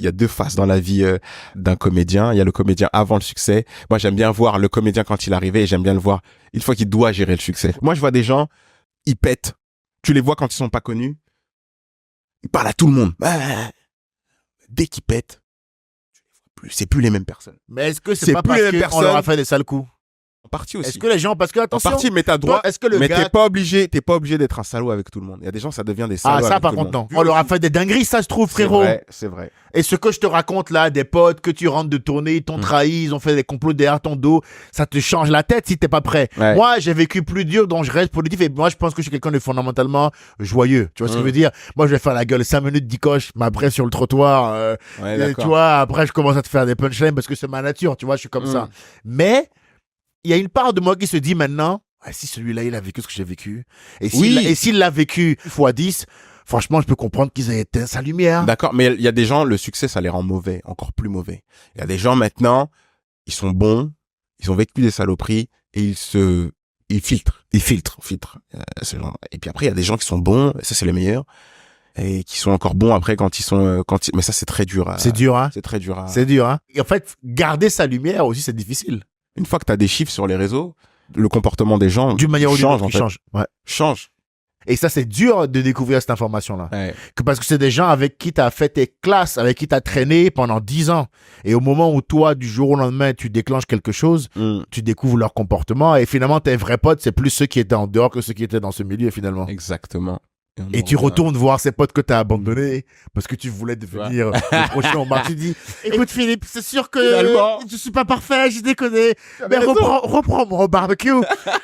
y a deux faces dans la vie d'un comédien. Il y a le comédien avant le succès. Moi, j'aime bien voir le comédien quand il est arrivé et j'aime bien le voir une fois qu'il doit gérer le succès. Moi, je vois des gens, ils pètent. Tu les vois quand ils sont pas connus. Ils parlent à tout le monde. Dès qu'ils pètent, c'est plus les mêmes personnes. Mais est-ce que c'est pas parce qu'on leur a fait des sales coups? En partie aussi. Est-ce que les gens, parce que attention, en partie, mais t'as droit. est-ce que le mais gars... t'es pas obligé d'être un salaud avec tout le monde. Il y a des gens, ça devient des salauds. Ah, ça, avec par tout contre, le monde. non. On leur a fait des dingueries, ça se trouve, frérot. C'est vrai. Et ce que je te raconte là, des potes que tu rentres de tournée, ils t'ont trahi, ils ont fait des complots derrière ton dos, ça te change la tête si t'es pas prêt. Ouais. Moi, j'ai vécu plus dur, donc je reste positif. Et moi, je pense que je suis quelqu'un de fondamentalement joyeux. Tu vois ce que je veux dire? Moi, je vais faire la gueule 5 minutes d'Icoche, mais après sur le trottoir, tu vois, après je commence à te faire des punchlines parce que c'est ma nature, tu vois, je suis comme ça. Mais il y a une part de moi qui se dit maintenant, ah, si celui-là, il a vécu ce que j'ai vécu, et s'il l'a vécu x 10, franchement, je peux comprendre qu'ils aient éteint sa lumière. D'accord, mais il y a des gens, le succès, ça les rend mauvais, encore plus mauvais. Il y a des gens maintenant, ils sont bons, ils ont vécu des saloperies, et ils filtrent. Ces gens. Et puis après, il y a des gens qui sont bons, et ça c'est les meilleurs, et qui sont encore bons après quand ils sont, mais ça c'est très dur. C'est dur, hein. C'est très dur. C'est dur, hein. Et en fait, garder sa lumière aussi, c'est difficile. Une fois que tu as des chiffres sur les réseaux, le comportement des gens d'une manière ou d'une autre, en fait. change. Ouais. Change. Et ça, c'est dur de découvrir cette information-là. Ouais. Parce que c'est des gens avec qui tu as fait tes classes, avec qui tu as traîné pendant 10 ans. Et au moment où toi, du jour au lendemain, tu déclenches quelque chose, tu découvres leur comportement. Et finalement, tes vrais potes, c'est plus ceux qui étaient en dehors que ceux qui étaient dans ce milieu, finalement. Exactement. Et tu retournes voir ces potes que tu as abandonnés parce que tu voulais devenir le prochain Omar. Tu dis, écoute Philippe, c'est sûr que je suis pas parfait, j'ai déconné, mais reprends-moi au barbecue.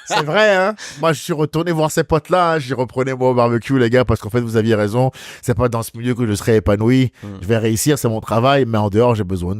C'est vrai, hein. Moi, je suis retourné voir ces potes-là, j'ai reprenais moi au barbecue, les gars, parce qu'en fait, vous aviez raison. C'est pas dans ce milieu que je serais épanoui. Je vais réussir, c'est mon travail, mais en dehors, j'ai besoin de vous.